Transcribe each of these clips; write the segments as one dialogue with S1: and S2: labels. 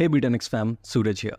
S1: Hey BTNX fam, Suraj here.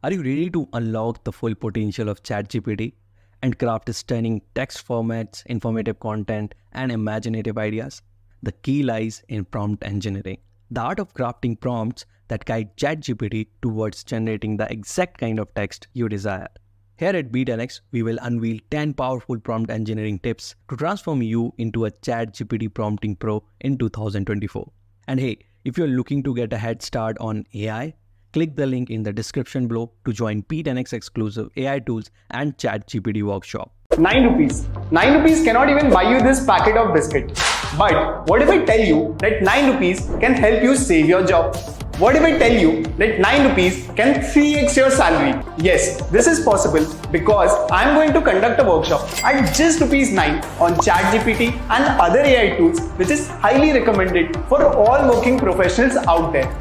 S1: Are you ready to unlock the full potential of ChatGPT and craft stunning text formats, informative content, and imaginative ideas? The key lies in prompt engineering, the art of crafting prompts that guide ChatGPT towards generating the exact kind of text you desire. Here at BTNX, we will unveil 10 powerful prompt engineering tips to transform you into a ChatGPT prompting pro in 2024. And hey, if you're looking to get a head start on AI, click the link in the description below to join P10X exclusive AI tools and ChatGPT workshop.
S2: 9 rupees. 9 rupees cannot even buy you this packet of biscuit. But what if I tell you that 9 rupees can help you save your job? What if I tell you that 9 rupees can 3x your salary? Yes, this is possible because I am going to conduct a workshop at just rupees 9 on ChatGPT and other AI tools, which is highly recommended for all working professionals out there.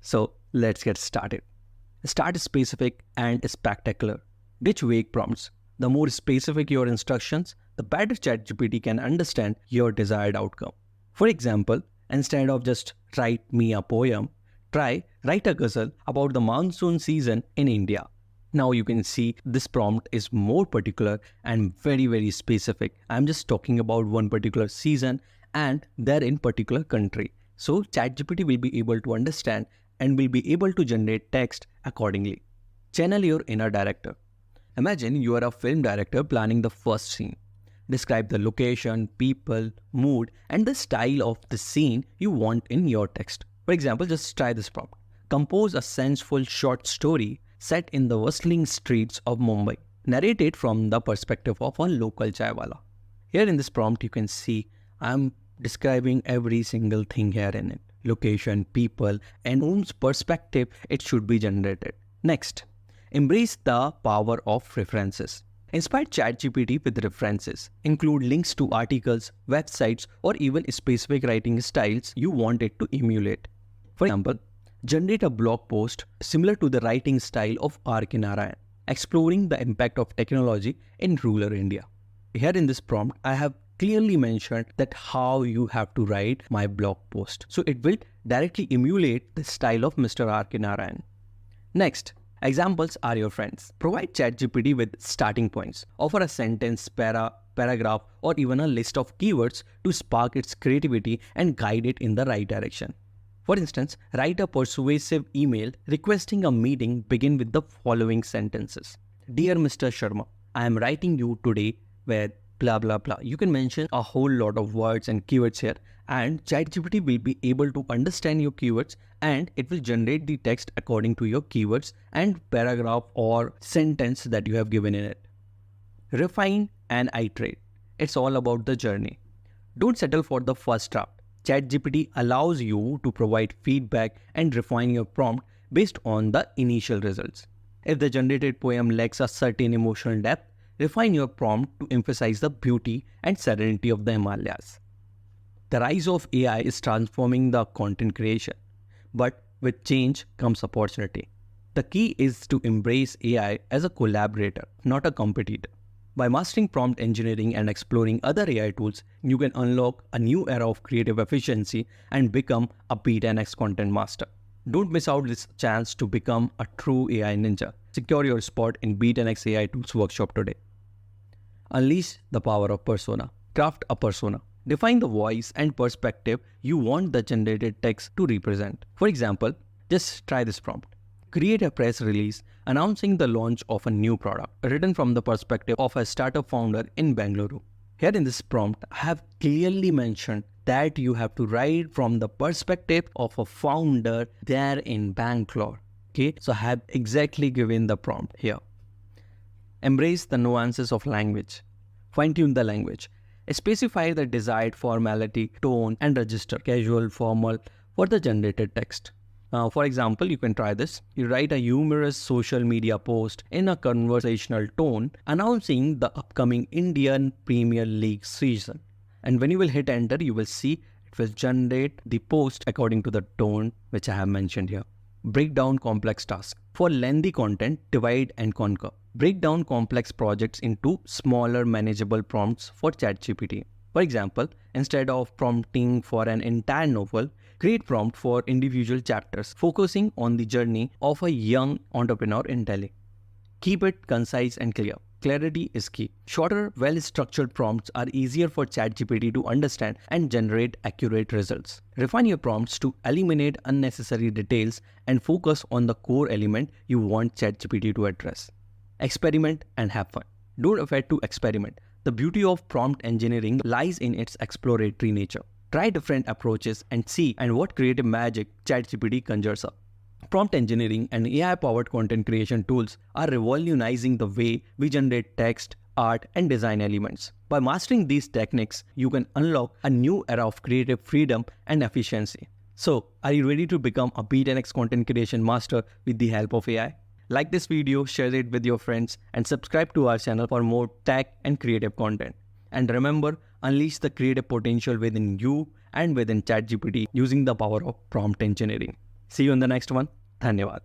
S1: So let's get started. Start specific and spectacular. Ditch vague prompts. The more specific your instructions, the better ChatGPT can understand your desired outcome. For example, instead of just write me a poem, try write a ghazal about the monsoon season in India. Now you can see this prompt is more particular and very specific. I'm just talking about one particular season and they're in particular country. So ChatGPT will be able to understand and will be able to generate text accordingly. Channel your inner director. Imagine you are a film director planning the first scene. Describe the location, people, mood, and the style of the scene you want in your text. For example, just try this prompt. Compose a senseful short story set in the bustling streets of Mumbai. Narrate it from the perspective of a local chaiwala. Here in this prompt, you can see I'm describing every single thing here in it. Location, people, and whose perspective it should be generated. Next, embrace the power of references. Inspire ChatGPT with references. Include links to articles, websites, or even specific writing styles you want it to emulate. For example, generate a blog post similar to the writing style of R.K. Narayan, exploring the impact of technology in rural India. Here in this prompt, I have clearly mentioned that how you have to write my blog post. So it will directly emulate the style of Mr. R.K. Narayan. Next, examples are your friends. Provide ChatGPT with starting points. Offer a sentence, paragraph, or even a list of keywords to spark its creativity and guide it in the right direction. For instance, write a persuasive email requesting a meeting. Begin with the following sentences. Dear Mr. Sharma, I am writing you today with blah blah blah. You can mention a whole lot of words and keywords here, and ChatGPT will be able to understand your keywords and it will generate the text according to your keywords and paragraph or sentence that you have given in it. Refine and iterate. It's all about the journey. Don't settle for the first draft. ChatGPT allows you to provide feedback and refine your prompt based on the initial results. If the generated poem lacks a certain emotional depth, refine your prompt to emphasize the beauty and serenity of the Himalayas. The rise of AI is transforming the content creation, but with change comes opportunity. The key is to embrace AI as a collaborator, not a competitor. By mastering prompt engineering and exploring other AI tools, you can unlock a new era of creative efficiency and become a B10X content master. Don't miss out this chance to become a true AI ninja. Secure your spot in B10X AI Tools workshop today. Unleash the power of persona. Craft a persona. Define the voice and perspective you want the generated text to represent. For example, just try this prompt. Create a press release announcing the launch of a new product, written from the perspective of a startup founder in Bengaluru. Here in this prompt, I have clearly mentioned that you have to write from the perspective of a founder there in Bangalore. Okay, so I have exactly given the prompt here. Embrace the nuances of language. Fine-tune the language. Specify the desired formality, tone, and register casual, formal for the generated text. For example, you can try this. You write a humorous social media post in a conversational tone announcing the upcoming Indian Premier League season. And when you will hit enter, you will see it will generate the post according to the tone which I have mentioned here. Break down complex tasks. For lengthy content, divide and conquer. Break down complex projects into smaller manageable prompts for ChatGPT. For example, instead of prompting for an entire novel, create prompt for individual chapters, focusing on the journey of a young entrepreneur in Delhi. Keep it concise and clear. Clarity is key. Shorter, well-structured prompts are easier for ChatGPT to understand and generate accurate results. Refine your prompts to eliminate unnecessary details and focus on the core element you want ChatGPT to address. Experiment and have fun. Don't afraid to experiment. The beauty of prompt engineering lies in its exploratory nature. Try different approaches and see what creative magic ChatGPT conjures up. Prompt engineering and AI-powered content creation tools are revolutionizing the way we generate text, art, and design elements. By mastering these techniques, you can unlock a new era of creative freedom and efficiency. So, are you ready to become a B10X content creation master with the help of AI? Like this video, share it with your friends, and subscribe to our channel for more tech and creative content. And remember, unleash the creative potential within you and within ChatGPT using the power of prompt engineering. See you in the next one. Dhanyawad.